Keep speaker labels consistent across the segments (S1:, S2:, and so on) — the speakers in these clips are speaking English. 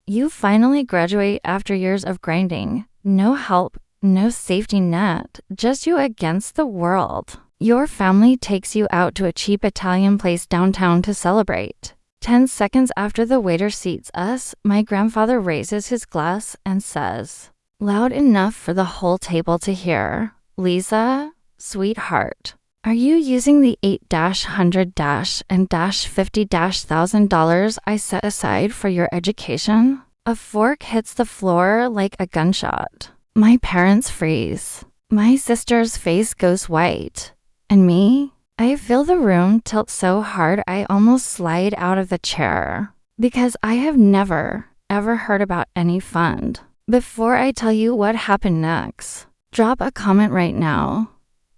S1: You finally graduate after years of grinding. No help, no safety net, just you against the world. Your family takes you out to a cheap Italian place downtown to celebrate. 10 seconds after the waiter seats us, my grandfather raises his glass and says, loud enough for the whole table to hear, Lisa, sweetheart, are you using the 8-100-and-50-$1,000 I set aside for your education? A fork hits the floor like a gunshot. My parents freeze. My sister's face goes white. And me? I feel the room tilt so hard I almost slide out of the chair. Because I have never, ever heard about any fund. Before I tell you what happened next, drop a comment right now.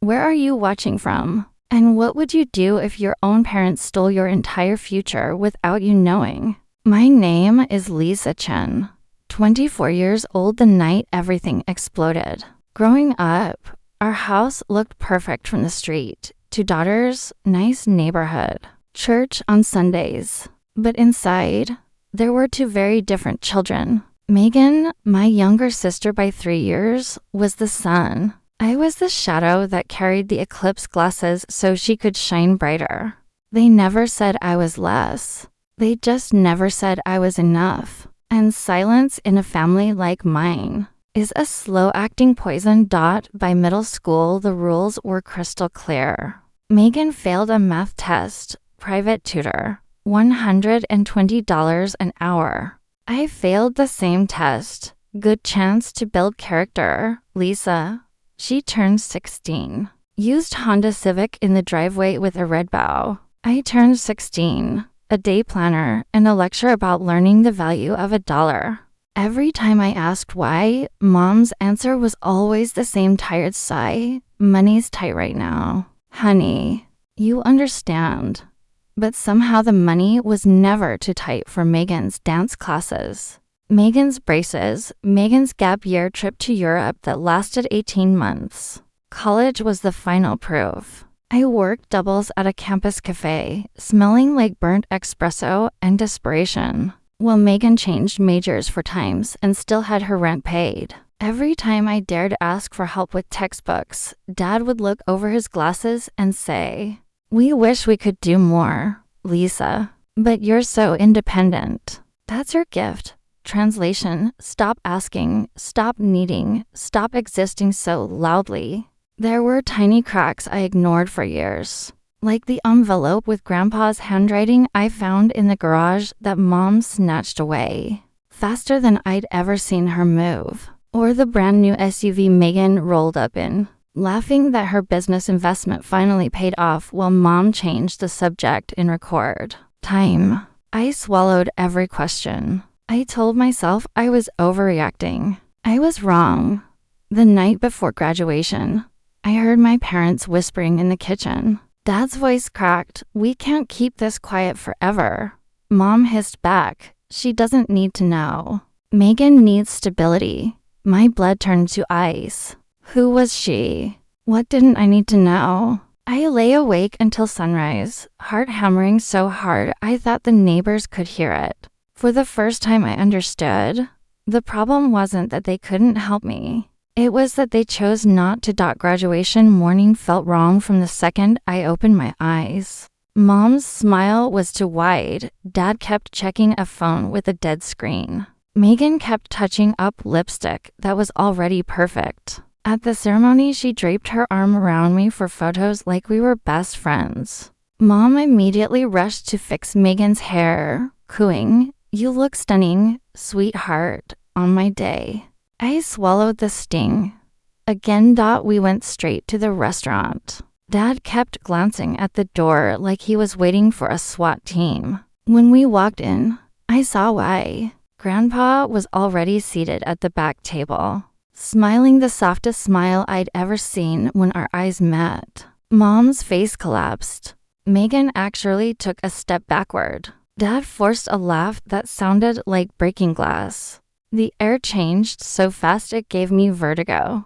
S1: Where are you watching from? And what would you do if your own parents stole your entire future without you knowing? My name is Lisa Chen, 24 years old the night everything exploded. Growing up, our house looked perfect from the street. 2 daughters, nice neighborhood, church on Sundays. But inside, there were 2 very different children. Megan, my younger sister by 3 years, was the sun. I was the shadow that carried the eclipse glasses so she could shine brighter. They never said I was less. They just never said I was enough. And silence in a family like mine is a slow-acting poison. By middle school, the rules were crystal clear. Megan failed a math test, private tutor, $120 an hour. I failed the same test, good chance to build character. Lisa, she turned 16. Used Honda Civic in the driveway with a red bow. I turned 16, a day planner, and a lecture about learning the value of $1. Every time I asked why, Mom's answer was always the same tired sigh. Money's tight right now. Honey, you understand. But somehow the money was never too tight for Megan's dance classes, Megan's braces, Megan's gap year trip to Europe that lasted 18 months. College was the final proof. I worked doubles at a campus cafe, smelling like burnt espresso and desperation, while Megan changed majors 4 times and still had her rent paid. Every time I dared ask for help with textbooks, Dad would look over his glasses and say, we wish we could do more, Lisa, but you're so independent. That's your gift. Translation, stop asking, stop needing, stop existing so loudly. There were tiny cracks I ignored for years, like the envelope with Grandpa's handwriting I found in the garage that Mom snatched away, faster than I'd ever seen her move. Or the brand new SUV Megan rolled up in, laughing that her business investment finally paid off while Mom changed the subject in record time. I swallowed every question. I told myself I was overreacting. I was wrong. The night before graduation, I heard my parents whispering in the kitchen. Dad's voice cracked. We can't keep this quiet forever. Mom hissed back. She doesn't need to know. Megan needs stability. My blood turned to ice. Who was she? What didn't I need to know? I lay awake until sunrise, heart hammering so hard I thought the neighbors could hear it. For the first time I understood. The problem wasn't that they couldn't help me. It was that they chose not to. Graduation morning felt wrong from the second I opened my eyes. Mom's smile was too wide. Dad kept checking a phone with a dead screen. Megan kept touching up lipstick that was already perfect. At the ceremony, she draped her arm around me for photos like we were best friends. Mom immediately rushed to fix Megan's hair, cooing, "You look stunning, sweetheart," on my day. I swallowed the sting. Again, we went straight to the restaurant. Dad kept glancing at the door like he was waiting for a SWAT team. When we walked in, I saw why. Grandpa was already seated at the back table, smiling the softest smile I'd ever seen when our eyes met. Mom's face collapsed. Megan actually took a step backward. Dad forced a laugh that sounded like breaking glass. The air changed so fast it gave me vertigo.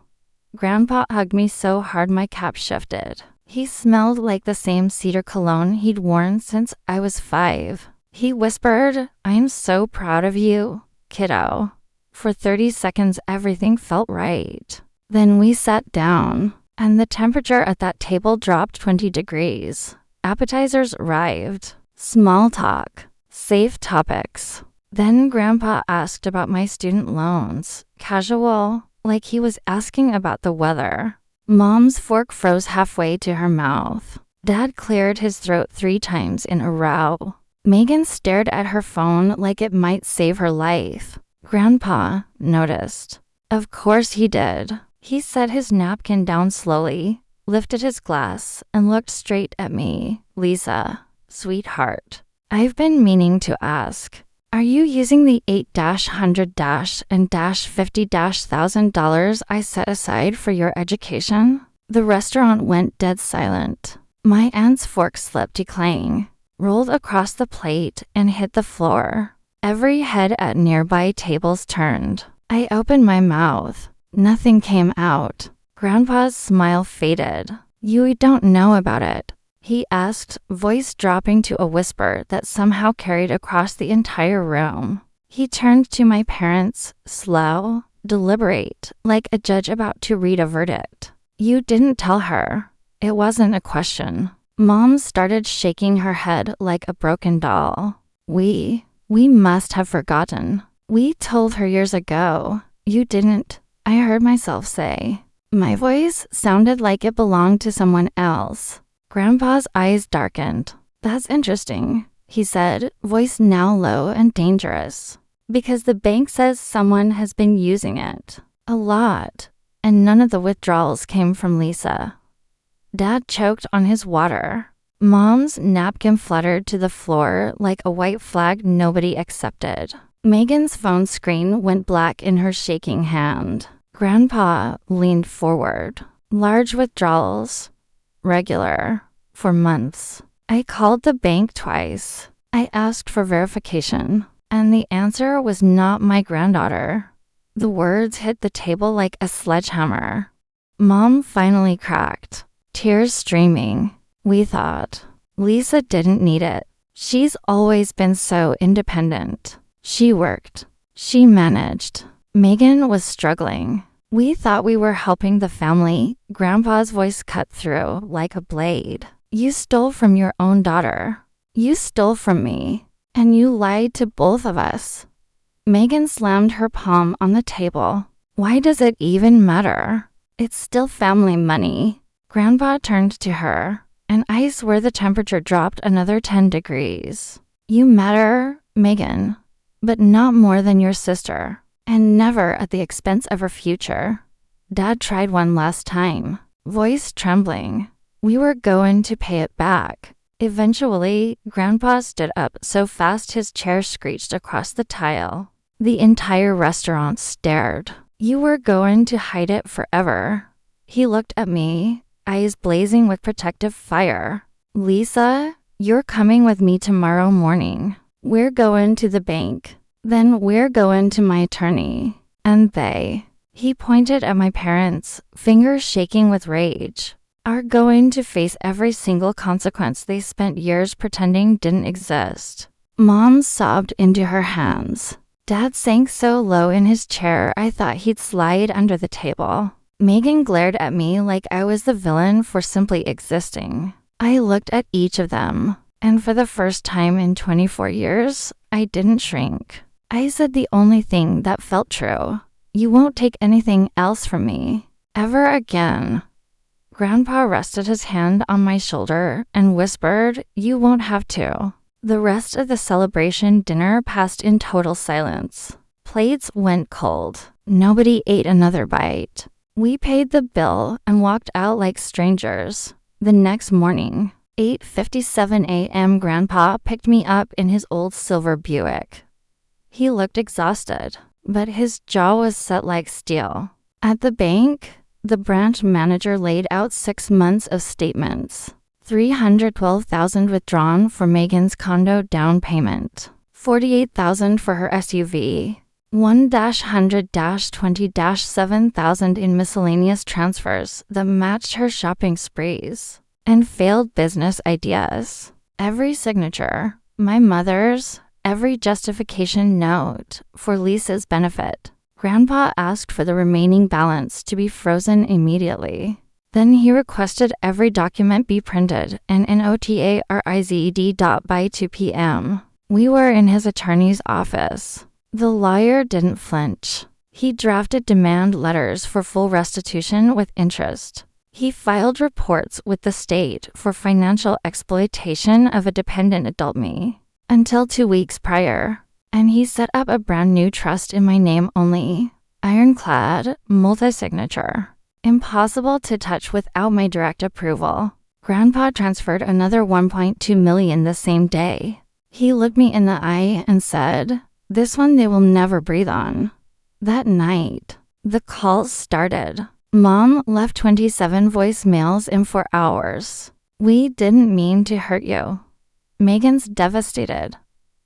S1: Grandpa hugged me so hard my cap shifted. He smelled like the same cedar cologne he'd worn since I was 5. He whispered, "I'm so proud of you, kiddo. For 30 seconds, everything felt right. Then we sat down, and the temperature at that table dropped 20 degrees. Appetizers arrived. Small talk. Safe topics. Then Grandpa asked about my student loans. Casual, like he was asking about the weather. Mom's fork froze halfway to her mouth. Dad cleared his throat 3 times in a row. Megan stared at her phone like it might save her life. Grandpa noticed. Of course he did. He set his napkin down slowly, lifted his glass, and looked straight at me. Lisa, sweetheart, I've been meaning to ask. Are you using the $8-100-and-$50,000 I set aside for your education? The restaurant went dead silent. My aunt's fork slipped declaying, rolled across the plate, and hit the floor. Every head at nearby tables turned. I opened my mouth. Nothing came out. Grandpa's smile faded. You don't know about it, he asked, voice dropping to a whisper that somehow carried across the entire room. He turned to my parents, slow, deliberate, like a judge about to read a verdict. You didn't tell her. It wasn't a question. Mom started shaking her head like a broken doll. We must have forgotten. We told her years ago. You didn't, I heard myself say. My voice sounded like it belonged to someone else. Grandpa's eyes darkened. That's interesting, he said, voice now low and dangerous. Because the bank says someone has been using it. A lot. And none of the withdrawals came from Lisa. Dad choked on his water. Mom's napkin fluttered to the floor like a white flag nobody accepted. Megan's phone screen went black in her shaking hand. Grandpa leaned forward. Large withdrawals. Regular. For months. I called the bank twice. I asked for verification. And the answer was not my granddaughter. The words hit the table like a sledgehammer. Mom finally cracked. Tears streaming. We thought. Lisa didn't need it. She's always been so independent. She worked. She managed. Megan was struggling. We thought we were helping the family. Grandpa's voice cut through like a blade. You stole from your own daughter. You stole from me. And you lied to both of us. Megan slammed her palm on the table. Why does it even matter? It's still family money. Grandpa turned to her, and I swear the temperature dropped another 10 degrees. You matter, Megan, but not more than your sister, and never at the expense of her future. Dad tried one last time, voice trembling. We were going to pay it back. Eventually, Grandpa stood up so fast his chair screeched across the tile. The entire restaurant stared. You were going to hide it forever. He looked at me, eyes blazing with protective fire. Lisa, you're coming with me tomorrow morning. We're going to the bank. Then we're going to my attorney. And they, he pointed at my parents, fingers shaking with rage, are going to face every single consequence they spent years pretending didn't exist. Mom sobbed into her hands. Dad sank so low in his chair I thought he'd slide under the table. Megan glared at me like I was the villain for simply existing. I looked at each of them, and for the first time in 24 years, I didn't shrink. I said the only thing that felt true. You won't take anything else from me. Ever again. Grandpa rested his hand on my shoulder and whispered, you won't have to. The rest of the celebration dinner passed in total silence. Plates went cold. Nobody ate another bite. We paid the bill and walked out like strangers. The next morning, 8:57 a.m., Grandpa picked me up in his old silver Buick. He looked exhausted, but his jaw was set like steel. At the bank, the branch manager laid out 6 months of statements. $312,000 withdrawn for Megan's condo down payment. $48,000 for her SUV. $1-100-20-7,000 in miscellaneous transfers that matched her shopping sprees. And failed business ideas. Every signature, my mother's, every justification note for Lisa's benefit. Grandpa asked for the remaining balance to be frozen immediately. Then he requested every document be printed and notarized by 2 p.m. We were in his attorney's office. The lawyer didn't flinch. He drafted demand letters for full restitution with interest. He filed reports with the state for financial exploitation of a dependent adult me until 2 weeks prior. And he set up a brand new trust in my name only. Ironclad, multi-signature. Impossible to touch without my direct approval. Grandpa transferred another $1.2 million the same day. He looked me in the eye and said, "This one they will never breathe on." That night, the calls started. Mom left 27 voicemails in 4 hours. "We didn't mean to hurt you. Megan's devastated.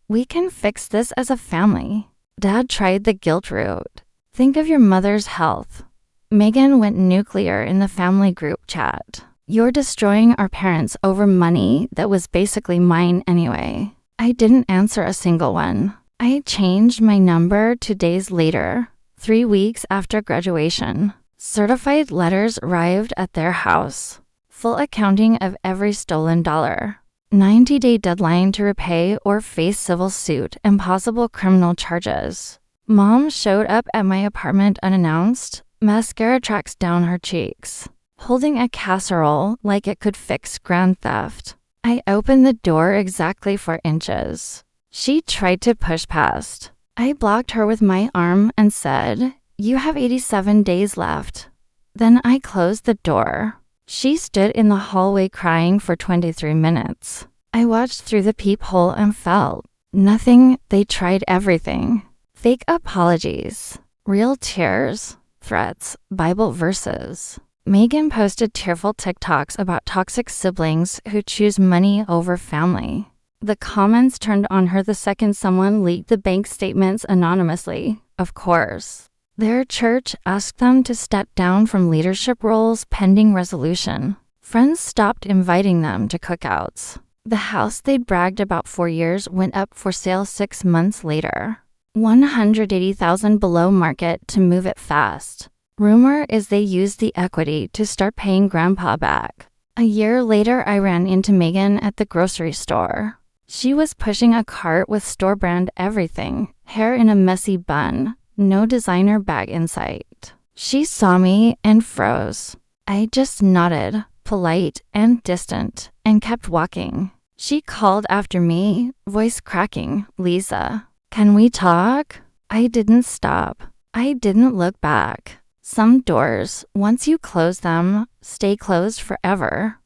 S1: We can fix this as a family." Dad tried the guilt route. "Think of your mother's health." Megan went nuclear in the family group chat. "You're destroying our parents over money that was basically mine anyway." I didn't answer a single one. I changed my number 2 days later, 3 weeks after graduation. Certified letters arrived at their house. Full accounting of every stolen dollar. 90-day deadline to repay or face civil suit and possible criminal charges. Mom showed up at my apartment unannounced, mascara tracks down her cheeks, holding a casserole like it could fix grand theft. I opened the door exactly 4 inches. She tried to push past. I blocked her with my arm and said, "You have 87 days left." Then I closed the door. She stood in the hallway crying for 23 minutes. I watched through the peephole and felt nothing. They tried everything. Fake apologies, real tears, threats, Bible verses. Megan posted tearful TikToks about toxic siblings who choose money over family. The comments turned on her the second someone leaked the bank statements anonymously, of course. Their church asked them to step down from leadership roles pending resolution. Friends stopped inviting them to cookouts. The house they'd bragged about 4 years went up for sale 6 months later. $180,000 below market to move it fast. Rumor is they used the equity to start paying Grandpa back. A year later, I ran into Megan at the grocery store. She was pushing a cart with store-brand everything, hair in a messy bun. No designer bag in sight. She saw me and froze. I just nodded, polite and distant, and kept walking. She called after me, voice cracking, "Lisa, can we talk?" I didn't stop. I didn't look back. Some doors, once you close them, stay closed forever.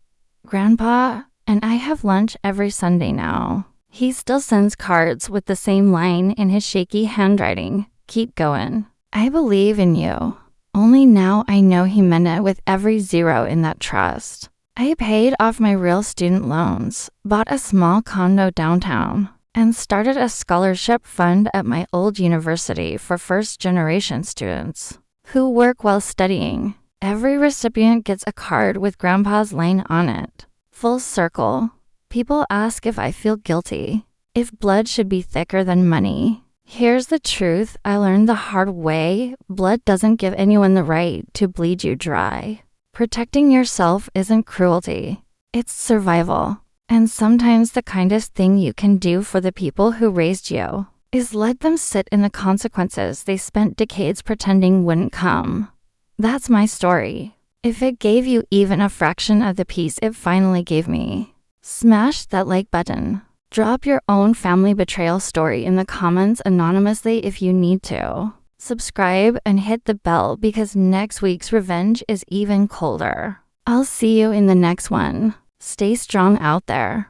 S1: Grandpa and I have lunch every Sunday now. He still sends cards with the same line in his shaky handwriting. "Keep going. I believe in you." Only now I know he meant it with every zero in that trust. I paid off my real student loans, bought a small condo downtown, and started a scholarship fund at my old university for first-generation students who work while studying. Every recipient gets a card with Grandpa's line on it. Full circle. People ask if I feel guilty, if blood should be thicker than money. Here's the truth I learned the hard way. Blood doesn't give anyone the right to bleed you dry. Protecting yourself isn't cruelty. It's survival. And sometimes the kindest thing you can do for the people who raised you is let them sit in the consequences they spent decades pretending wouldn't come. That's my story. If it gave you even a fraction of the peace it finally gave me, smash that like button. Drop your own family betrayal story in the comments anonymously if you need to. Subscribe and hit the bell because next week's revenge is even colder. I'll see you in the next one. Stay strong out there.